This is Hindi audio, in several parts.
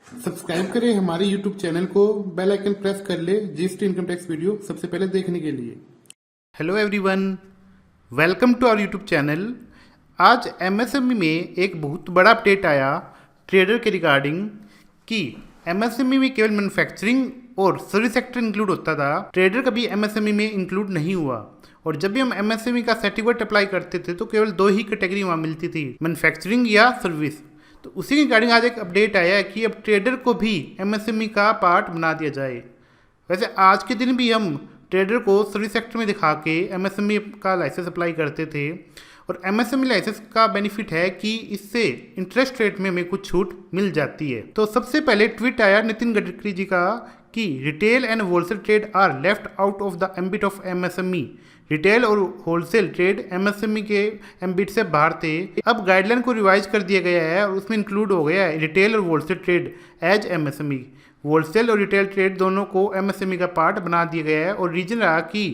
सब्सक्राइब करें हमारे यूट्यूब चैनल को, बेल आइकन प्रेस कर ले जीएसटी इनकम टैक्स वीडियो सबसे पहले देखने के लिए। Hello everyone, welcome to our YouTube channel. आज एमएसएमई में एक बहुत बड़ा अपडेट आया ट्रेडर के रिगार्डिंग कि एमएसएमई में केवल मैन्युफैक्चरिंग और सर्विस सेक्टर इंक्लूड होता था, ट्रेडर कभी एमएसएमई में इंक्लूड नहीं हुआ। और जब भी हम एमएसएमई का सर्टिफिकेट अप्लाई करते थे तो केवल दो ही कैटेगरी वहाँ मिलती थी, मैन्युफैक्चरिंग या सर्विस। तो उसी के रिगार्डिंग आज एक अपडेट आया है कि अब ट्रेडर को भी एमएसएमई का पार्ट बना दिया जाए। वैसे आज के दिन भी हम ट्रेडर को सर्विस सेक्टर में दिखा के एमएसएमई का लाइसेंस अप्लाई करते थे। और एमएसएमई लाइसेंस का बेनिफिट है कि इससे इंटरेस्ट रेट में हमें कुछ छूट मिल जाती है। तो सबसे पहले ट्वीट आया नितिन गडकरी जी का कि retail and wholesale trade are left out of the ambit of MSME. Retail और होलसेल ट्रेड एमएसएमई के एम्बिट से बाहर थे। अब गाइडलाइन को रिवाइज कर दिया गया है और उसमें इंक्लूड हो गया है रिटेल और wholesale trade as MSME. Wholesale और रिटेल ट्रेड दोनों को एमएसएमई का पार्ट बना दिया गया है और रीजन रहा कि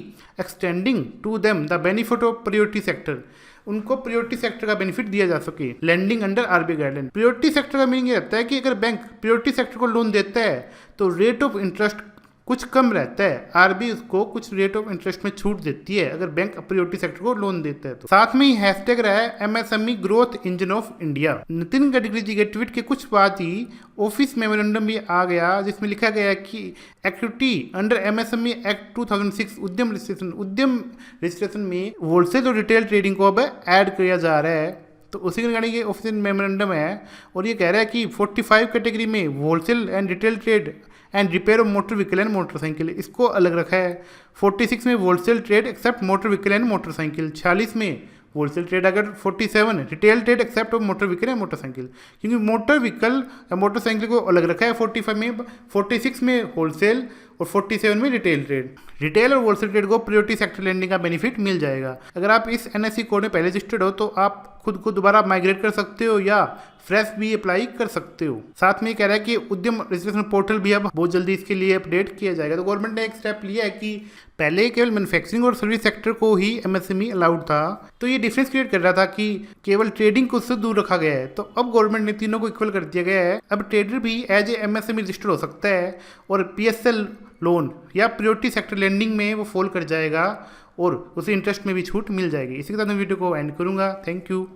extending to them the benefit of priority sector, उनको प्रायोरिटी सेक्टर का बेनिफिट दिया जा सके lending under RBI guideline. Priority sector का मीनिंग ये रहता है कि अगर बैंक प्रायोरिटी सेक्टर को लोन देता है तो रेट ऑफ इंटरेस्ट कुछ कम रहता है, आरबीआई उसको कुछ रेट ऑफ इंटरेस्ट में छूट देती है अगर बैंक प्रायोरिटी सेक्टर को लोन देता है। तो साथ में ही हैशटैग रहा है MSME growth engine of India. Nitin Gadkari ji के ट्वीट के कुछ बाद ही ऑफिस मेमोरेंडम भी आ गया जिसमें लिखा गया कि एक्टिविटी अंडर एमएसएमई एक्ट 2006 उद्यम रजिस्ट्रेशन में होलसेल और रिटेल ट्रेडिंग को अब ऐड किया जा रहा है। तो उसी के रिगार्डिंग ये ऑफिशियल मेमोरेंडम है और ये कह रहा है कि 45 कैटेगरी में wholesale and retail trade and repair of motor vehicle and motorcycle इसको अलग रखा है। 46 में wholesale trade except motor vehicle and motorcycle, 46 में होलसेल ट्रेड अगर 47 retail trade except of motor vehicle and motorcycle, क्योंकि मोटर व्हीकल या मोटरसाइकिल को अलग रखा है 45 में, 46 में होलसेल और 47 में रिटेल ट्रेड। रिटेल और होलसेल ट्रेड को प्रायोरिटी सेक्टर लैंडिंग का बेनिफिट मिल जाएगा। अगर आप इस एनएससी कोड में पहले रजिस्टर्ड हो तो आप खुद को दोबारा माइग्रेट कर सकते हो या फ्रेश भी अप्लाई कर सकते हो। साथ में ये कह रहा है कि उद्यम रजिस्ट्रेशन पोर्टल भी अब बहुत जल्दी इसके लिए अपडेट किया जाएगा। तो गवर्नमेंट ने एक स्टेप लिया है कि पहले केवल मैन्युफैक्चरिंग और सर्विस सेक्टर को ही एमएसएमई अलाउड था, तो ये डिफरेंस क्रिएट कर रहा था कि केवल ट्रेडिंग को उससे दूर रखा गया है। तो अब गवर्नमेंट ने तीनों को इक्वल कर दिया गया है। अब ट्रेडर भी एज ए एमएसएमई रजिस्टर हो सकता है और पीएसएल लोन या प्रायोरिटी सेक्टर लैंडिंग में वो फॉल कर जाएगा और उसे इंटरेस्ट में भी छूट मिल जाएगी। इसी के साथ मैं वीडियो को एंड करूंगा। Thank you.